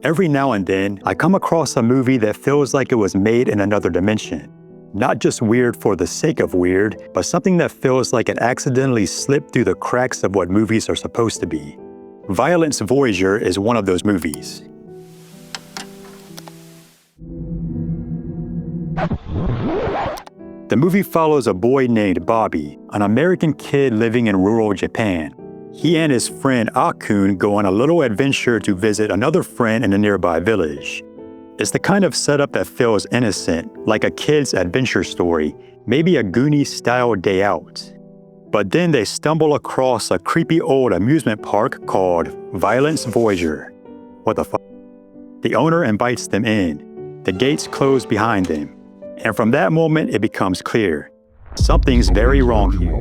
Every now and then, I come across a movie that feels like it was made in another dimension. Not just weird for the sake of weird, but something that feels like it accidentally slipped through the cracks of what movies are supposed to be. Violence Voyager is one of those movies. The movie follows a boy named Bobby, an American kid living in rural Japan. He and his friend Akun go on a little adventure to visit another friend in a nearby village. It's the kind of setup that feels innocent, like a kid's adventure story, maybe a Goonies-style day out. But then they stumble across a creepy old amusement park called Violence Voyager. What the fuck? The owner invites them in. The gates close behind them. And from that moment, it becomes clear. Something's very wrong here.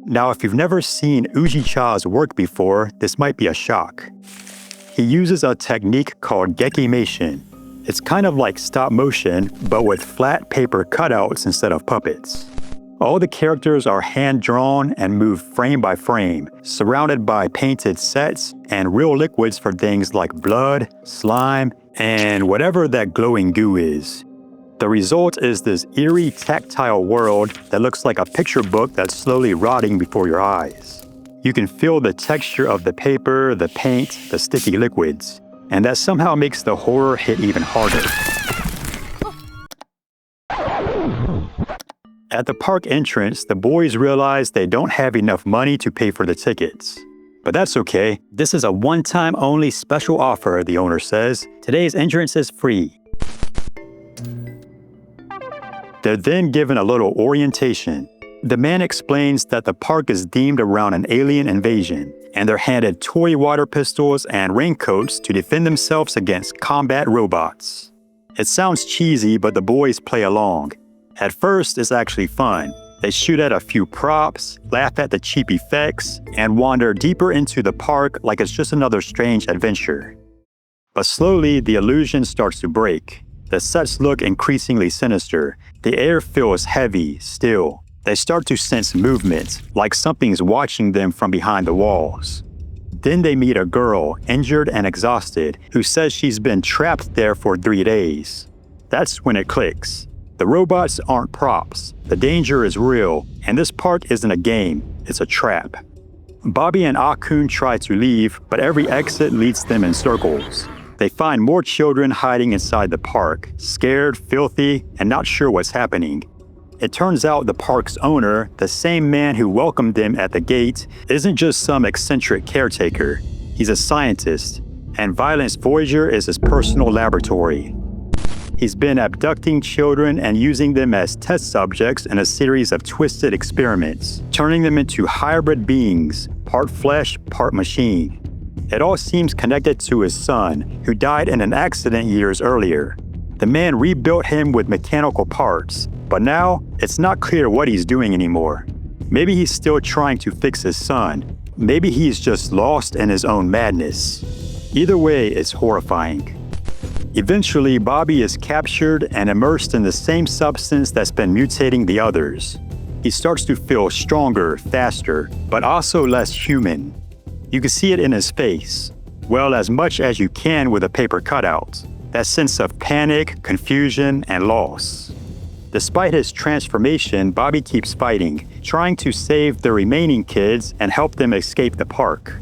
Now, if you've never seen Ujicha's work before, this might be a shock. He uses a technique called gekimation. It's kind of like stop motion, but with flat paper cutouts instead of puppets. All the characters are hand-drawn and move frame by frame, surrounded by painted sets and real liquids for things like blood, slime, and whatever that glowing goo is. The result is this eerie, tactile world that looks like a picture book that's slowly rotting before your eyes. You can feel the texture of the paper, the paint, the sticky liquids, and that somehow makes the horror hit even harder. At the park entrance, the boys realize they don't have enough money to pay for the tickets. But that's okay. This is a one-time only special offer, the owner says. Today's entrance is free. They're then given a little orientation. The man explains that the park is themed around an alien invasion, and they're handed toy water pistols and raincoats to defend themselves against combat robots. It sounds cheesy, but the boys play along. At first, it's actually fun. They shoot at a few props, laugh at the cheap effects, and wander deeper into the park like it's just another strange adventure. But slowly, the illusion starts to break. The sets look increasingly sinister. The air feels heavy, still. They start to sense movement, like something's watching them from behind the walls. Then they meet a girl, injured and exhausted, who says she's been trapped there for 3 days. That's when it clicks. The robots aren't props. The danger is real, and this park isn't a game, it's a trap. Bobby and Akun try to leave, but every exit leads them in circles. They find more children hiding inside the park, scared, filthy, and not sure what's happening. It turns out the park's owner, the same man who welcomed them at the gate, isn't just some eccentric caretaker. He's a scientist, and Violence Voyager is his personal laboratory. He's been abducting children and using them as test subjects in a series of twisted experiments, turning them into hybrid beings, part flesh, part machine. It all seems connected to his son, who died in an accident years earlier. The man rebuilt him with mechanical parts, but now it's not clear what he's doing anymore. Maybe he's still trying to fix his son. Maybe he's just lost in his own madness. Either way, it's horrifying. Eventually, Bobby is captured and immersed in the same substance that's been mutating the others. He starts to feel stronger, faster, but also less human. You can see it in his face. Well, as much as you can with a paper cutout. That sense of panic, confusion, and loss. Despite his transformation, Bobby keeps fighting, trying to save the remaining kids and help them escape the park.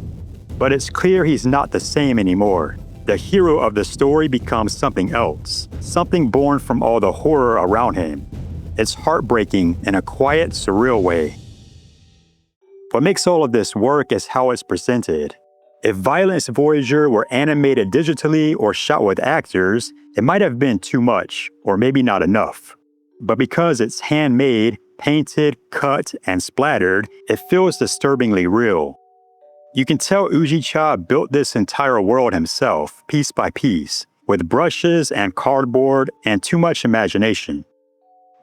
But it's clear he's not the same anymore. The hero of the story becomes something else, something born from all the horror around him. It's heartbreaking in a quiet, surreal way. What makes all of this work is how it's presented. If Violence Voyager were animated digitally or shot with actors, it might have been too much, or maybe not enough. But because it's handmade, painted, cut, and splattered, it feels disturbingly real. You can tell Ujicha built this entire world himself, piece by piece, with brushes and cardboard and too much imagination.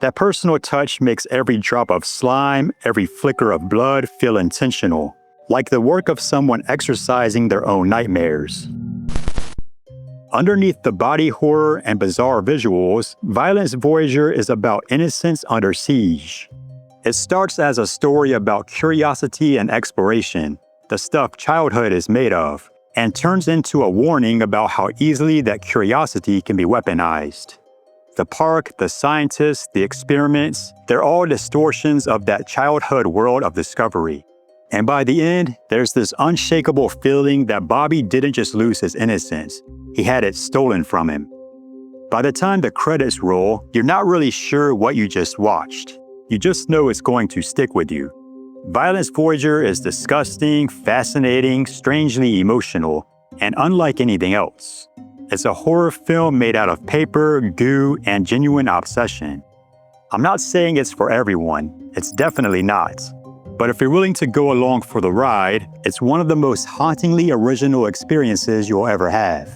That personal touch makes every drop of slime, every flicker of blood feel intentional, like the work of someone exorcising their own nightmares. Underneath the body horror and bizarre visuals, Violence Voyager is about innocence under siege. It starts as a story about curiosity and exploration, the stuff childhood is made of, and turns into a warning about how easily that curiosity can be weaponized. The park, the scientists, the experiments, they're all distortions of that childhood world of discovery. And by the end, there's this unshakable feeling that Bobby didn't just lose his innocence, he had it stolen from him. By the time the credits roll, you're not really sure what you just watched. You just know it's going to stick with you. Violence Voyager is disgusting, fascinating, strangely emotional, and unlike anything else. It's a horror film made out of paper, goo, and genuine obsession. I'm not saying it's for everyone, it's definitely not. But if you're willing to go along for the ride, it's one of the most hauntingly original experiences you'll ever have.